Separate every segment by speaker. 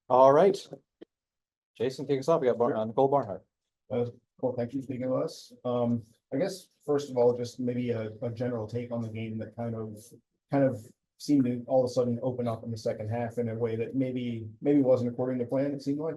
Speaker 1: All right. Jason, kick us off. We got Nicole Barnhart.
Speaker 2: Cool, thank you for speaking with us. I guess, first of all, just maybe a general take on the game that kind of seemed to all of a sudden open up in the second half in a way that maybe wasn't according to plan, it seemed like.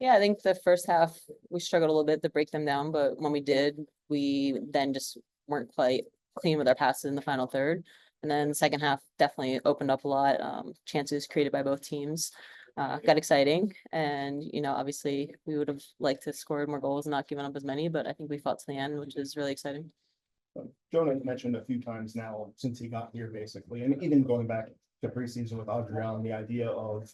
Speaker 3: Yeah, I think the first half we struggled a little bit to break them down, but when we did, we then just weren't quite clean with our passes in the final third. And then the second half definitely opened up a lot. Chances created by both teams got exciting. And, obviously we would have liked to score more goals and not given up as many, but I think we fought to the end, which is really exciting.
Speaker 2: Jonah mentioned a few times now since he got here, basically, and even going back to preseason with Audrey on the idea of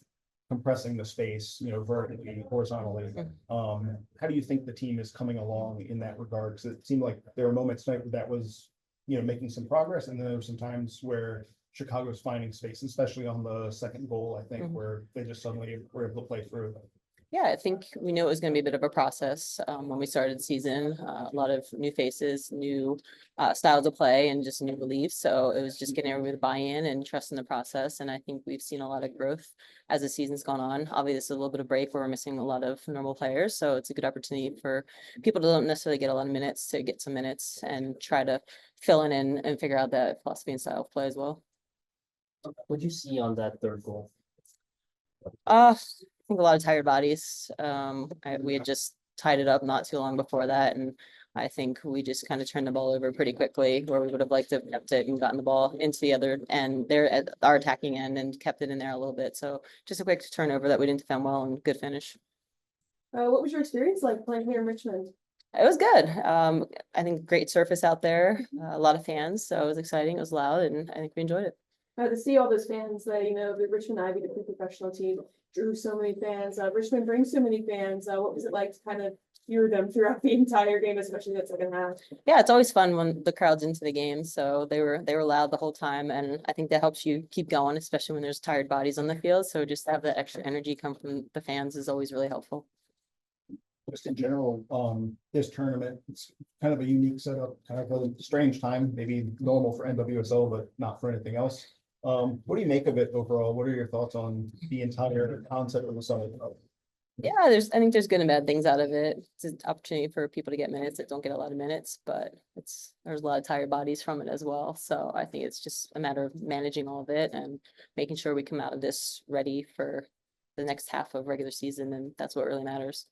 Speaker 2: compressing the space, vertically, horizontally. How do you think the team is coming along in that regard? Because it seemed like there were moments tonight where that was, making some progress, and then there were some times where Chicago's finding space, especially on the second goal, I think, where they just suddenly were able to play through.
Speaker 3: Yeah, I think we knew it was going to be a bit of a process when we started the season. A lot of new faces, new styles of play, and just new beliefs. So it was just getting everybody to buy in and trust in the process. And I think we've seen a lot of growth as the season's gone on. Obviously, this is a little bit of break where we're missing a lot of normal players. So it's a good opportunity for people to don't necessarily get a lot of minutes to get some minutes and try to fill in and figure out that philosophy and style of play as well.
Speaker 4: What'd you see on that third goal?
Speaker 3: I think a lot of tired bodies. We had just tied it up not too long before that, and I think we just kind of turned the ball over pretty quickly, where we would have liked to have kept it and gotten the ball into the other end there at our attacking end and kept it in there a little bit. So just a quick turnover that we didn't defend well and good finish.
Speaker 5: What was your experience like playing here in Richmond?
Speaker 3: It was good. I think great surface out there, a lot of fans, so it was exciting. It was loud, and I think we enjoyed it.
Speaker 5: To see all those fans that, the Richmond Ivy, the professional team, drew so many fans. Richmond brings so many fans. What was it like to kind of hear them throughout the entire game, especially that second half?
Speaker 3: Yeah, it's always fun when the crowd's into the game. So they were loud the whole time, and I think that helps you keep going, especially when there's tired bodies on the field. So just to have that extra energy come from the fans is always really helpful.
Speaker 2: Just in general, this tournament, it's kind of a unique setup, kind of a strange time, maybe normal for NWSL, but not for anything else. What do you make of it overall? What are your thoughts on the entire concept of the Summer Cup?
Speaker 3: Yeah, I think there's good and bad things out of it. It's an opportunity for people to get minutes that don't get a lot of minutes, but there's a lot of tired bodies from it as well. So I think it's just a matter of managing all of it and making sure we come out of this ready for the next half of regular season, and that's what really matters.